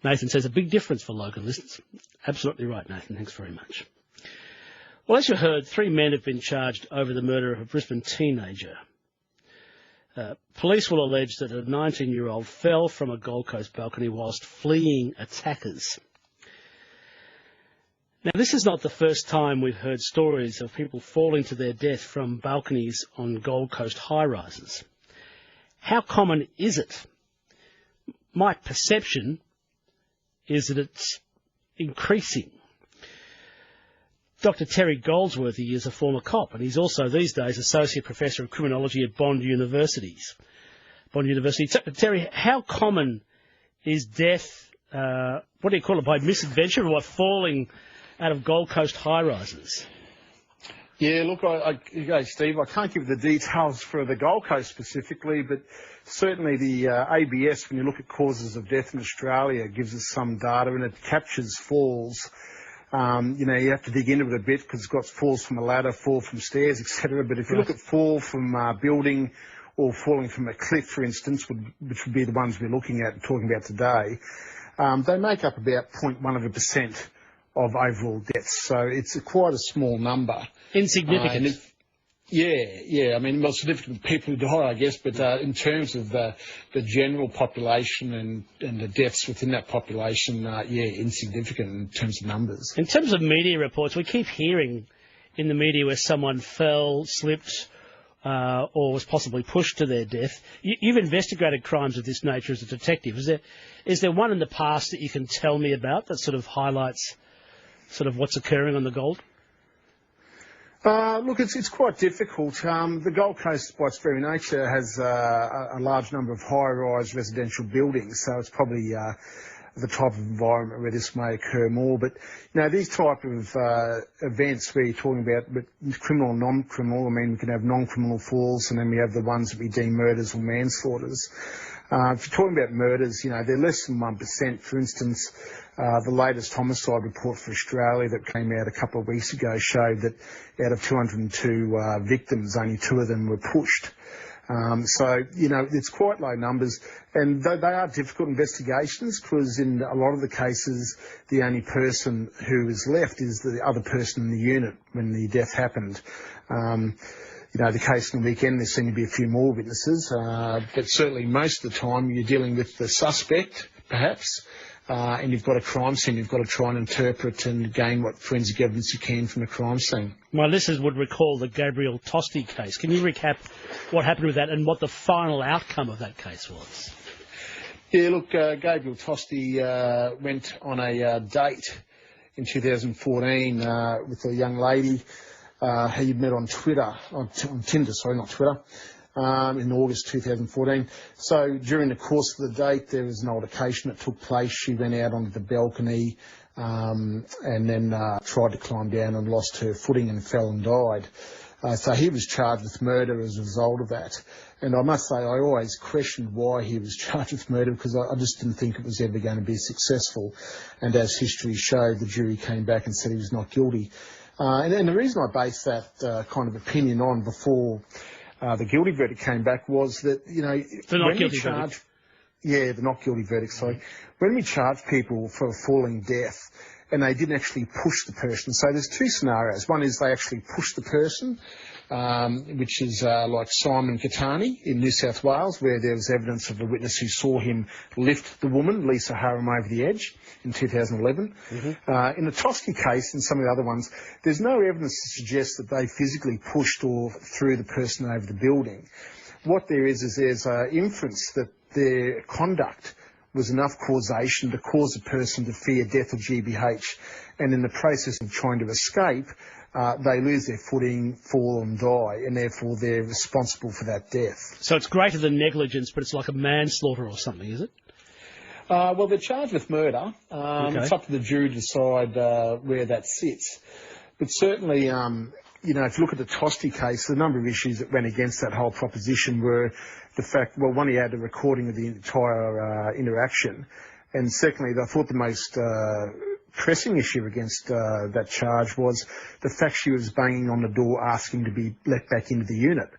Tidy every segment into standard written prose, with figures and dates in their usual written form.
Nathan says a big difference for local listeners. Absolutely right, Nathan. Thanks very much. Well, as you heard, 3 men have been charged over the murder of a Brisbane teenager. Police will allege that a 19-year-old fell from a Gold Coast balcony whilst fleeing attackers. Now, this is not the first time we've heard stories of people falling to their death from balconies on Gold Coast high-rises. How common is it? My perception is that it's increasing. Dr Terry Goldsworthy is a former cop, and he's also these days Associate Professor of Criminology at Bond University. Terry, how common is death, what do you call it, by misadventure or by falling out of Gold Coast high-rises? Yeah, look, Steve, I can't give the details for the Gold Coast specifically, but certainly the ABS, when you look at causes of death in Australia, gives us some data, and it captures falls. You have to dig into it a bit because it's got falls from a ladder, fall from stairs, etc. But if you look at fall from a building or falling from a cliff, for instance, which would be the ones we're looking at and talking about today, they make up about 0.1% of overall deaths. So it's quite a small number. Insignificant. Yeah. I mean, more significant people who die, I guess, but in terms of the general population and the deaths within that population, insignificant in terms of numbers. In terms of media reports, we keep hearing in the media where someone fell, slipped, or was possibly pushed to their death. You've investigated crimes of this nature as a detective. Is there one in the past that you can tell me about that sort of highlights sort of what's occurring on the Gold? Look, it's quite difficult. The Gold Coast, by its very nature, has a large number of high-rise residential buildings, so it's probably the type of environment where this may occur more. But, these type of events where you're talking about criminal and non-criminal, I mean, we can have non-criminal falls, and then we have the ones that we deem murders or manslaughters. If you're talking about murders, they're less than 1%. For instance, the latest homicide report for Australia that came out a couple of weeks ago showed that out of 202 victims, only 2 of them were pushed. It's quite low numbers, and they are difficult investigations because in a lot of the cases, the only person who is left is the other person in the unit when the death happened. The case on the weekend, there seem to be a few more witnesses, but certainly most of the time you're dealing with the suspect, perhaps, and you've got a crime scene. You've got to try and interpret and gain what forensic evidence you can from the crime scene. My listeners would recall the Gable Tostee case. Can you recap what happened with that and what the final outcome of that case was? Yeah, look, Gable Tostee went on a date in 2014 with a young lady he'd met on Tinder, not Twitter, in August 2014. So during the course of the date, there was an altercation that took place. She went out onto the balcony and then tried to climb down and lost her footing and fell and died. So he was charged with murder as a result of that. And I must say, I always questioned why he was charged with murder because I just didn't think it was ever going to be successful. And as history showed, the jury came back and said he was not guilty. And the reason I based that kind of opinion on before the guilty verdict came back was that, the not guilty verdict. Yeah, the not guilty verdict, sorry. When we charge people for a falling death and they didn't actually push the person, so there's 2 scenarios. One is they actually push the person, which is like Simon Catani in New South Wales, where there was evidence of a witness who saw him lift the woman, Lisa Haram, over the edge in 2011. In the Tostee case and some of the other ones, there's no evidence to suggest that they physically pushed or threw the person over the building. What there is there's an inference that their conduct was enough causation to cause a person to fear death or GBH, and in the process of trying to escape, they lose their footing, fall and die, and therefore they're responsible for that death. So it's greater than negligence, but it's like a manslaughter or something, is it? Well, they're charged with murder. Okay. It's up to the jury to decide where that sits. But certainly, if you look at the Tostee case, the number of issues that went against that whole proposition were the fact, well, one, he had a recording of the entire interaction, and secondly, I thought the most pressing issue against that charge was the fact she was banging on the door asking to be let back into the unit,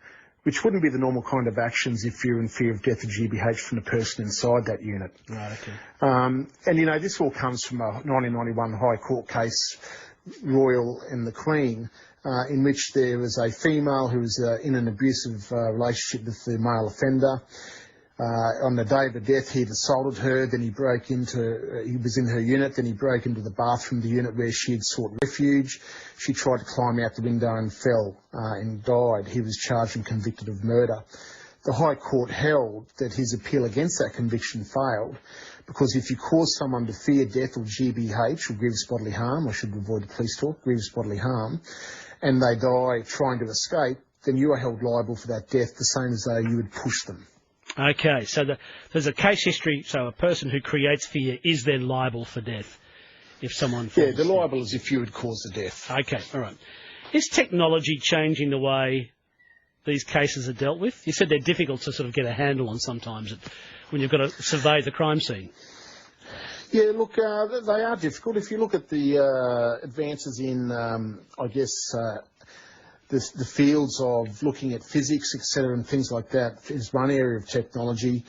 which wouldn't be the normal kind of actions if you're in fear of death or GBH from the person inside that unit. Right, okay. And, this all comes from a 1991 High Court case, Royal and the Queen, in which there was a female who was in an abusive relationship with the male offender. On the day of the death, he had assaulted her, then he was in her unit, then he broke into the bathroom of the unit where she had sought refuge. She tried to climb out the window and fell and died. He was charged and convicted of murder. The High Court held that his appeal against that conviction failed because if you cause someone to fear death or GBH, or grievous bodily harm, I should avoid the police talk, grievous bodily harm, and they die trying to escape, then you are held liable for that death the same as though you would push them. Okay, so there's a case history, so a person who creates fear is then liable for death if someone falls. Yeah, they're liable as if you had caused the death. Okay, all right. Is technology changing the way these cases are dealt with? You said they're difficult to sort of get a handle on sometimes when you've got to survey the crime scene. Yeah, look, they are difficult. If you look at the advances in, the fields of looking at physics, etc., and things like that is one area of technology.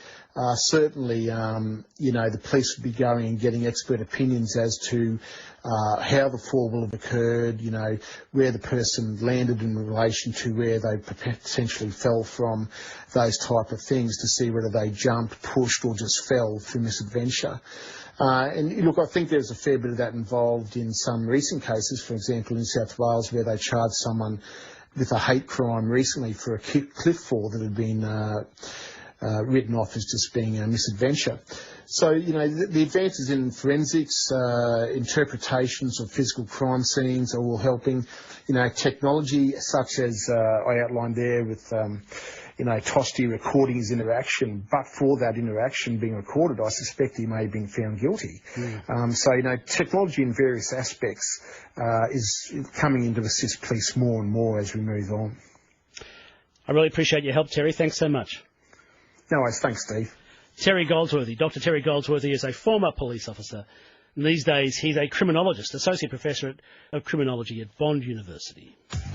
Certainly, the police would be going and getting expert opinions as to how the fall will have occurred, where the person landed in relation to where they potentially fell from, those type of things to see whether they jumped, pushed, or just fell through misadventure. And look, I think there's a fair bit of that involved in some recent cases, for example, in South Wales, where they charged someone with a hate crime recently for a cliff fall that had been written off as just being a misadventure. So, the advances in forensics, interpretations of physical crime scenes are all helping. Technology such as I outlined there with Tostee recording his interaction, but for that interaction being recorded, I suspect he may have been found guilty. Technology in various aspects is coming in to assist police more and more as we move on. I really appreciate your help, Terry. Thanks so much. No worries. Thanks, Steve. Terry Goldsworthy. Dr Terry Goldsworthy is a former police officer. And these days, he's a criminologist, associate professor of criminology at Bond University.